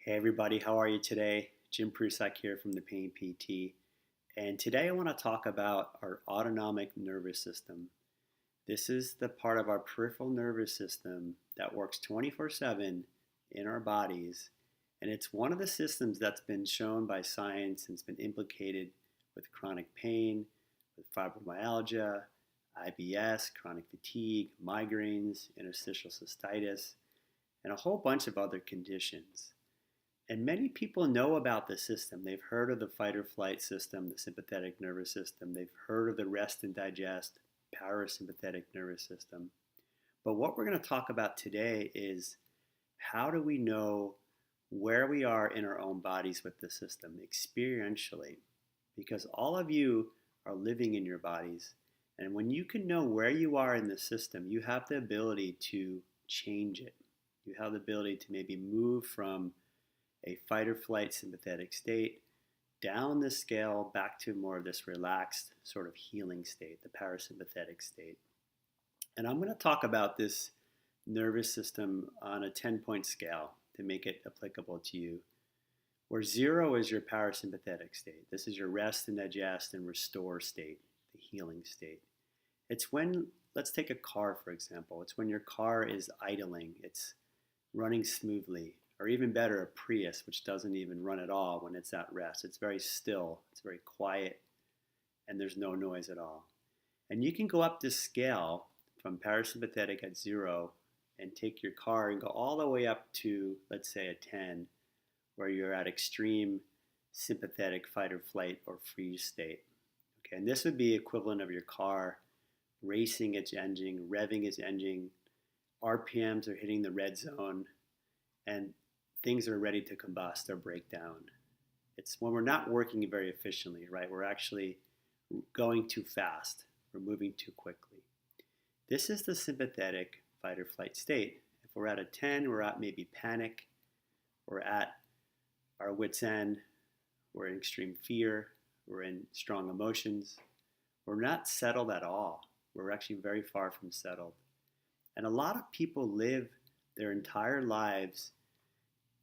Hey everybody, how are you today? Jim Prusak here from the Pain PT. And today I want to talk about our autonomic nervous system. This is the part of our peripheral nervous system that works 24/7 in our bodies. And it's one of the systems that's been shown by science and it's been implicated with chronic pain, with fibromyalgia, IBS, chronic fatigue, migraines, interstitial cystitis, and a whole bunch of other conditions. And many people know about the system. They've heard of the fight or flight system, the sympathetic nervous system. They've heard of the rest and digest, parasympathetic nervous system. But what we're going to talk about today is how do we know where we are in our own bodies with the system experientially? Because all of you are living in your bodies. And when you can know where you are in the system, you have the ability to change it. You have the ability to maybe move from a fight or flight sympathetic state down the scale back to more of this relaxed sort of healing state, the parasympathetic state. And I'm going to talk about this nervous system on a 10-point scale to make it applicable to you, where 0 is your parasympathetic state. This is your rest and digest and restore state, the healing state. It's when, let's take a car for example, it's when your car is idling, it's running smoothly. Or even better, a Prius, which doesn't even run at all when it's at rest. It's very still, it's very quiet, and there's no noise at all. And you can go up this scale from parasympathetic at 0 and take your car and go all the way up to, let's say, a 10, where you're at extreme sympathetic fight or flight or freeze state. Okay, and this would be equivalent of your car racing its engine, revving its engine, RPMs are hitting the red zone, and things are ready to combust or break down. It's when we're not working very efficiently, right? We're actually going too fast. We're moving too quickly. This is the sympathetic fight or flight state. If we're at a 10, we're at maybe panic. We're at our wit's end. We're in extreme fear. We're in strong emotions. We're not settled at all. We're actually very far from settled. And a lot of people live their entire lives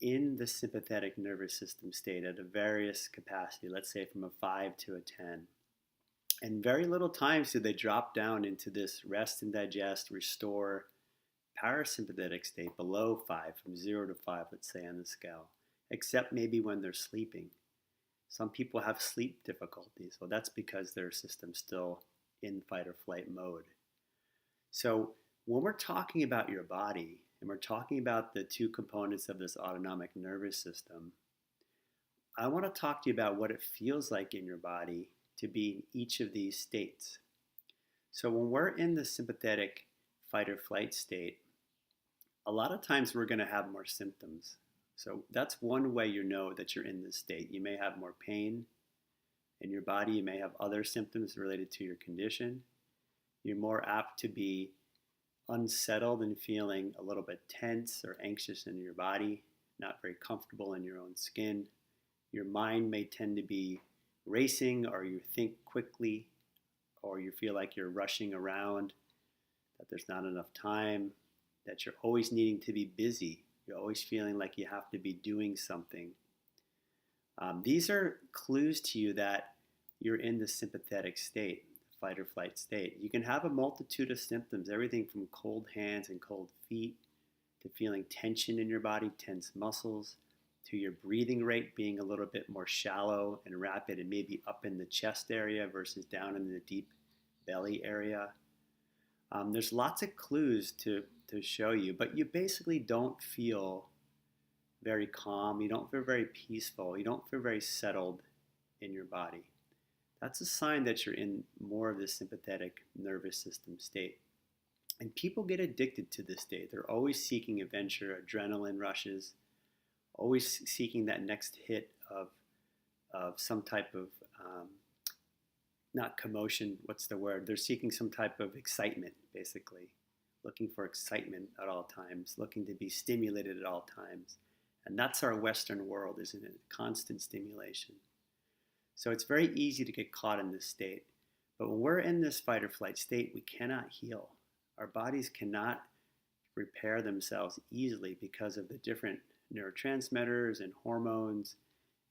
in the sympathetic nervous system state at a various capacity, let's say from a 5 to a 10. And very little times do they drop down into this rest and digest, restore, parasympathetic state below 5, from 0 to 5, let's say on the scale, except maybe when they're sleeping. Some people have sleep difficulties. Well, that's because their system's still in fight or flight mode. So when we're talking about your body, and we're talking about the two components of this autonomic nervous system, I want to talk to you about what it feels like in your body to be in each of these states. So when we're in the sympathetic fight or flight state, a lot of times we're going to have more symptoms. So that's one way you know that you're in this state. You may have more pain in your body. You may have other symptoms related to your condition. You're more apt to be unsettled and feeling a little bit tense or anxious in your body, not very comfortable in your own skin. Your mind may tend to be racing, or you think quickly, or you feel like you're rushing around, that there's not enough time, that you're always needing to be busy. You're always feeling like you have to be doing something. These are clues to you that you're in the sympathetic state, fight or flight state. You can have a multitude of symptoms, everything from cold hands and cold feet to feeling tension in your body, tense muscles, to your breathing rate being a little bit more shallow and rapid and maybe up in the chest area versus down in the deep belly area. There's lots of clues to show you, but you basically don't feel very calm. You don't feel very peaceful. You don't feel very settled in your body. That's a sign that you're in more of the sympathetic nervous system state. And people get addicted to this state. They're always seeking adventure, adrenaline rushes, always seeking that next hit of some type of, not commotion, what's the word? They're seeking some type of excitement, basically. Looking for excitement at all times, looking to be stimulated at all times. And that's our Western world, isn't it? Constant stimulation. So it's very easy to get caught in this state. But when we're in this fight or flight state, we cannot heal. Our bodies cannot repair themselves easily because of the different neurotransmitters and hormones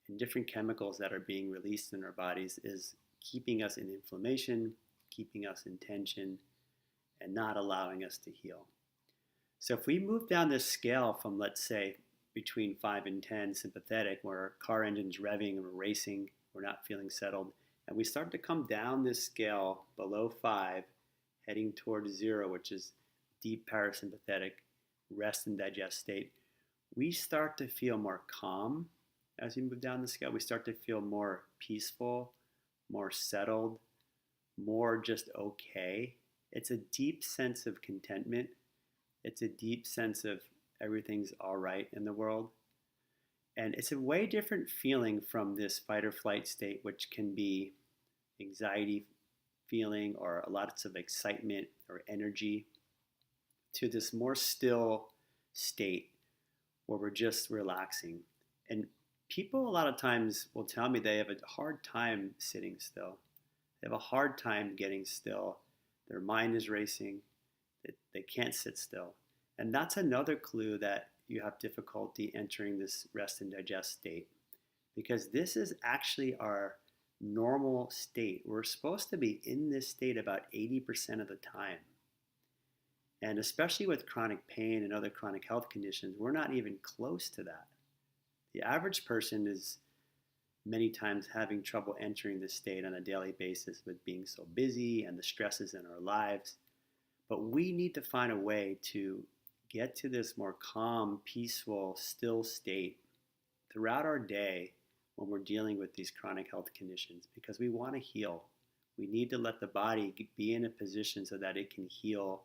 and different chemicals that are being released in our bodies is keeping us in inflammation, keeping us in tension, and not allowing us to heal. So if we move down this scale from, let's say, between 5 and 10 sympathetic, where our car engine's revving and we're racing, we're not feeling settled, and we start to come down this scale below 5, heading towards 0, which is deep parasympathetic, rest and digest state, we start to feel more calm as we move down the scale. We start to feel more peaceful, more settled, more just okay. It's a deep sense of contentment. It's a deep sense of everything's all right in the world. And it's a way different feeling from this fight or flight state, which can be anxiety feeling or lots of excitement or energy, to this more still state where we're just relaxing. And people a lot of times will tell me they have a hard time sitting still. They have a hard time getting still. Their mind is racing. They can't sit still. And that's another clue that you have difficulty entering this rest and digest state, because this is actually our normal state. We're supposed to be in this state about 80% of the time. And especially with chronic pain and other chronic health conditions, we're not even close to that. The average person is many times having trouble entering this state on a daily basis with being so busy and the stresses in our lives. But we need to find a way to get to this more calm, peaceful, still state throughout our day when we're dealing with these chronic health conditions, because we want to heal. We need to let the body be in a position so that it can heal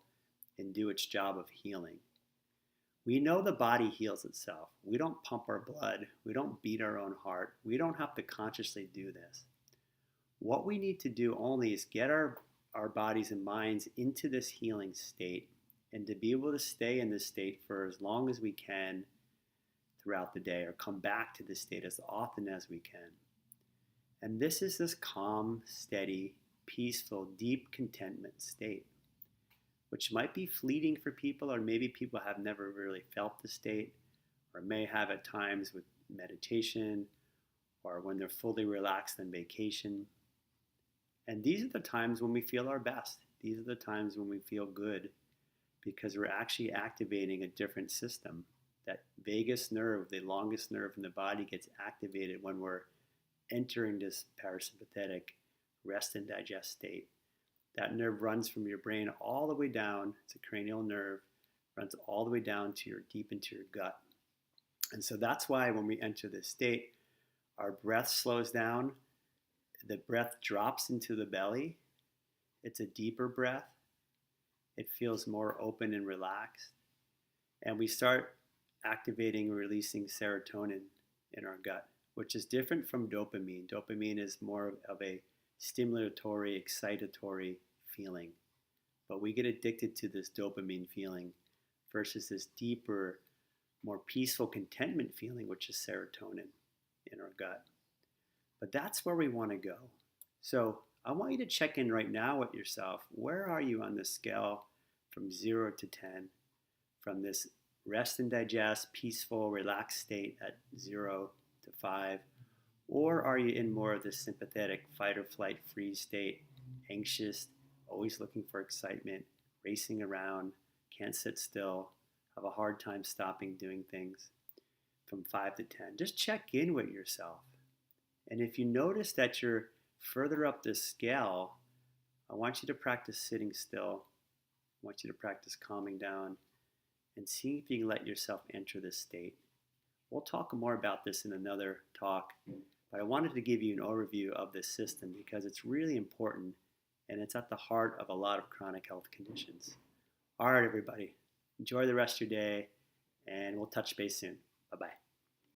and do its job of healing. We know the body heals itself. We don't pump our blood. We don't beat our own heart. We don't have to consciously do this. What we need to do only is get our bodies and minds into this healing state, and to be able to stay in this state for as long as we can throughout the day, or come back to this state as often as we can. And this is this calm, steady, peaceful, deep contentment state, which might be fleeting for people, or maybe people have never really felt the state, or may have at times with meditation, or when they're fully relaxed on vacation. And these are the times when we feel our best. These are the times when we feel good, because we're actually activating a different system. That vagus nerve, the longest nerve in the body, gets activated when we're entering this parasympathetic rest and digest state. That nerve runs from your brain all the way down. It's a cranial nerve, runs all the way down to deep into your gut. And so that's why when we enter this state, our breath slows down. The breath drops into the belly. It's a deeper breath. It feels more open and relaxed. And we start activating and releasing serotonin in our gut, which is different from dopamine. Dopamine is more of a stimulatory, excitatory feeling. But we get addicted to this dopamine feeling versus this deeper, more peaceful contentment feeling, which is serotonin in our gut. But that's where we want to go. So I want you to check in right now with yourself. Where are you on the scale from 0 to 10? From this rest and digest, peaceful, relaxed state at 0 to 5? Or are you in more of this sympathetic fight or flight freeze state, anxious, always looking for excitement, racing around, can't sit still, have a hard time stopping doing things, from 5 to 10? Just check in with yourself. And if you notice that you're further up this scale, I want you to practice sitting still. I want you to practice calming down and see if you can let yourself enter this state. We'll talk more about this in another talk, but I wanted to give you an overview of this system because it's really important and it's at the heart of a lot of chronic health conditions. All right, everybody, enjoy the rest of your day, and we'll touch base soon. Bye-bye.